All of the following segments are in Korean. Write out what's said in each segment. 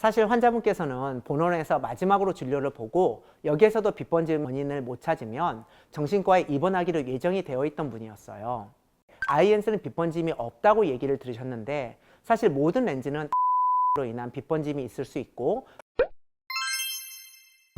사실 환자분께서는 본원에서 마지막으로 진료를 보고 여기에서도 빗번짐 원인을 못 찾으면 정신과에 입원하기로 예정이 되어 있던 분이었어요. 아이엔스는 빗번짐이 없다고 얘기를 들으셨는데 사실 모든 렌즈는 로 인한 빗번짐이 있을 수 있고.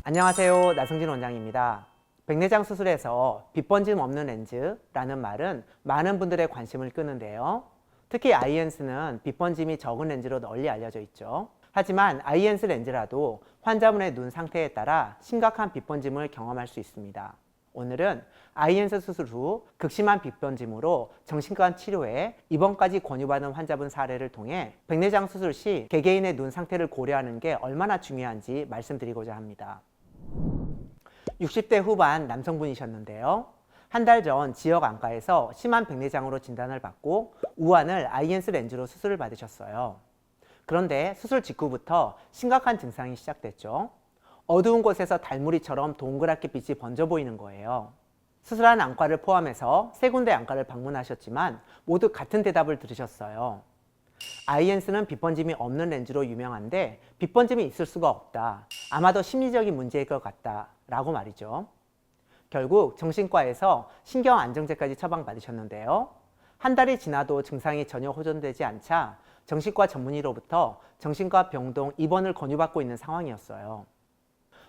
안녕하세요, 나성진 원장입니다. 백내장 수술에서 빗번짐 없는 렌즈라는 말은 많은 분들의 관심을 끄는데요. 특히 아이엔스는 빗번짐이 적은 렌즈로 널리 알려져 있죠. 하지만 아이엔스 렌즈라도 환자분의 눈 상태에 따라 심각한 빗번짐을 경험할 수 있습니다. 오늘은 아이엔스 수술 후 극심한 빗번짐으로 정신과 치료에 입원까지 권유받은 환자분 사례를 통해 백내장 수술 시 개개인의 눈 상태를 고려하는 게 얼마나 중요한지 말씀드리고자 합니다. 60대 후반 남성분이셨는데요. 한 달 전 지역 안과에서 심한 백내장으로 진단을 받고 우환을 아이엔스 렌즈로 수술을 받으셨어요. 그런데 수술 직후부터 심각한 증상이 시작됐죠. 어두운 곳에서 달무리처럼 동그랗게 빛이 번져 보이는 거예요. 수술한 안과를 포함해서 세 군데 안과를 방문하셨지만 모두 같은 대답을 들으셨어요. 아이엔스는 빗번짐이 없는 렌즈로 유명한데 빗번짐이 있을 수가 없다. 아마도 심리적인 문제일 것 같다. 라고 말이죠. 결국 정신과에서 신경안정제까지 처방받으셨는데요. 한 달이 지나도 증상이 전혀 호전되지 않자 정신과 전문의로부터 정신과 병동 입원을 권유받고 있는 상황이었어요.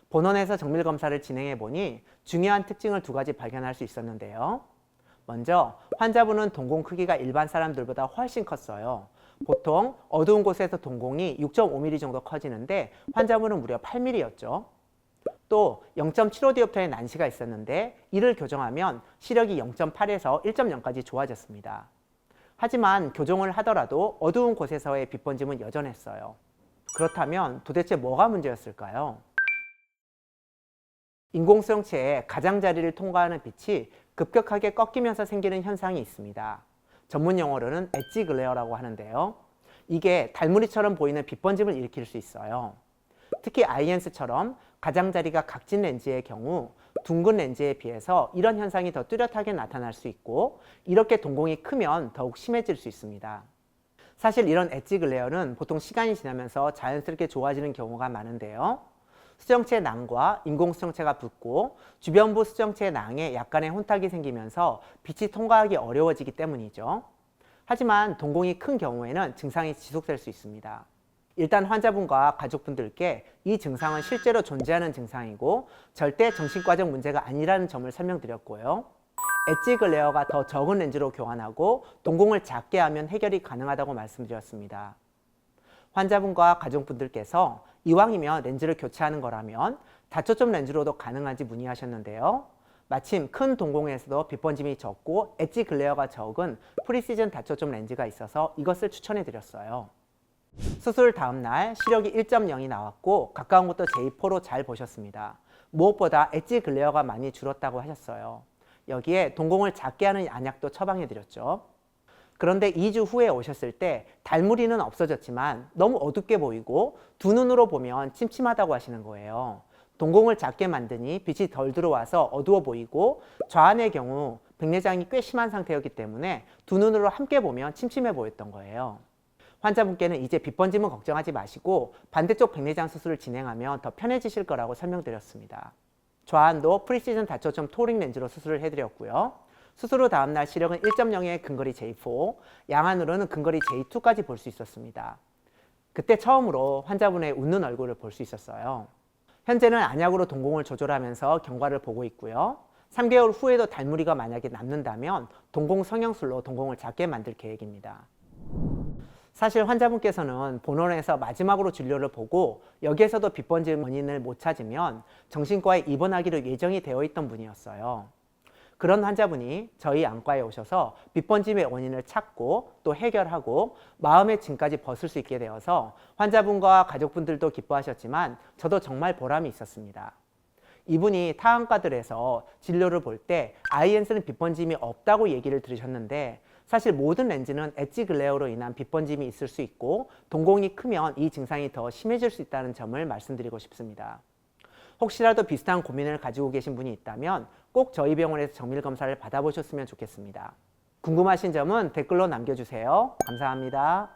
본원에서 정밀검사를 진행해 보니 중요한 특징을 두 가지 발견할 수 있었는데요. 먼저 환자분은 동공 크기가 일반 사람들보다 훨씬 컸어요. 보통 어두운 곳에서 동공이 6.5mm 정도 커지는데 환자분은 무려 8mm였죠. 또 0.75디옵터의 난시가 있었는데 이를 교정하면 시력이 0.8에서 1.0까지 좋아졌습니다. 하지만 교정을 하더라도 어두운 곳에서의 빗번짐은 여전했어요. 그렇다면 도대체 뭐가 문제였을까요? 인공수정체의 가장자리를 통과하는 빛이 급격하게 꺾이면서 생기는 현상이 있습니다. 전문 용어로는 엣지 글레어라고 하는데요. 이게 달무리처럼 보이는 빗번짐을 일으킬 수 있어요. 특히 아이엔스처럼 가장자리가 각진 렌즈의 경우 둥근 렌즈에 비해서 이런 현상이 더 뚜렷하게 나타날 수 있고 이렇게 동공이 크면 더욱 심해질 수 있습니다. 사실 이런 엣지 글레어는 보통 시간이 지나면서 자연스럽게 좋아지는 경우가 많은데요. 수정체 낭과 인공수정체가 붙고 주변부 수정체 낭에 약간의 혼탁이 생기면서 빛이 통과하기 어려워지기 때문이죠. 하지만 동공이 큰 경우에는 증상이 지속될 수 있습니다. 일단 환자분과 가족분들께 이 증상은 실제로 존재하는 증상이고 절대 정신과적 문제가 아니라는 점을 설명드렸고요. 엣지 글레어가 더 적은 렌즈로 교환하고 동공을 작게 하면 해결이 가능하다고 말씀드렸습니다. 환자분과 가족분들께서 이왕이면 렌즈를 교체하는 거라면 다초점 렌즈로도 가능한지 문의하셨는데요. 마침 큰 동공에서도 빗번짐이 적고 엣지 글레어가 적은 프리시즌 다초점 렌즈가 있어서 이것을 추천해 드렸어요. 수술 다음날 시력이 1.0이 나왔고 가까운 것도 제2포로 잘 보셨습니다. 무엇보다 엣지 글레어가 많이 줄었다고 하셨어요. 여기에 동공을 작게 하는 안약도 처방해 드렸죠. 그런데 2주 후에 오셨을 때 달무리는 없어졌지만 너무 어둡게 보이고 두 눈으로 보면 침침하다고 하시는 거예요. 동공을 작게 만드니 빛이 덜 들어와서 어두워 보이고 좌안의 경우 백내장이 꽤 심한 상태였기 때문에 두 눈으로 함께 보면 침침해 보였던 거예요. 환자분께는 이제 빗번짐은 걱정하지 마시고 반대쪽 백내장 수술을 진행하면 더 편해지실 거라고 설명드렸습니다. 좌안도 프리시즌 다초점 토링 렌즈로 수술을 해드렸고요. 수술 후 다음날 시력은 1.0의 근거리 J4, 양안으로는 근거리 J2까지 볼 수 있었습니다. 그때 처음으로 환자분의 웃는 얼굴을 볼 수 있었어요. 현재는 안약으로 동공을 조절하면서 경과를 보고 있고요. 3개월 후에도 달무리가 만약에 남는다면 동공 성형술로 동공을 작게 만들 계획입니다. 사실 환자분께서는 본원에서 마지막으로 진료를 보고 여기에서도 빗번짐 원인을 못 찾으면 정신과에 입원하기로 예정이 되어 있던 분이었어요. 그런 환자분이 저희 안과에 오셔서 빗번짐의 원인을 찾고 또 해결하고 마음의 짐까지 벗을 수 있게 되어서 환자분과 가족분들도 기뻐하셨지만 저도 정말 보람이 있었습니다. 이분이 타 안과들에서 진료를 볼 때 아이엔스는 빗번짐이 없다고 얘기를 들으셨는데 사실 모든 렌즈는 엣지 글레어로 인한 빗번짐이 있을 수 있고 동공이 크면 이 증상이 더 심해질 수 있다는 점을 말씀드리고 싶습니다. 혹시라도 비슷한 고민을 가지고 계신 분이 있다면 꼭 저희 병원에서 정밀검사를 받아보셨으면 좋겠습니다. 궁금하신 점은 댓글로 남겨주세요. 감사합니다.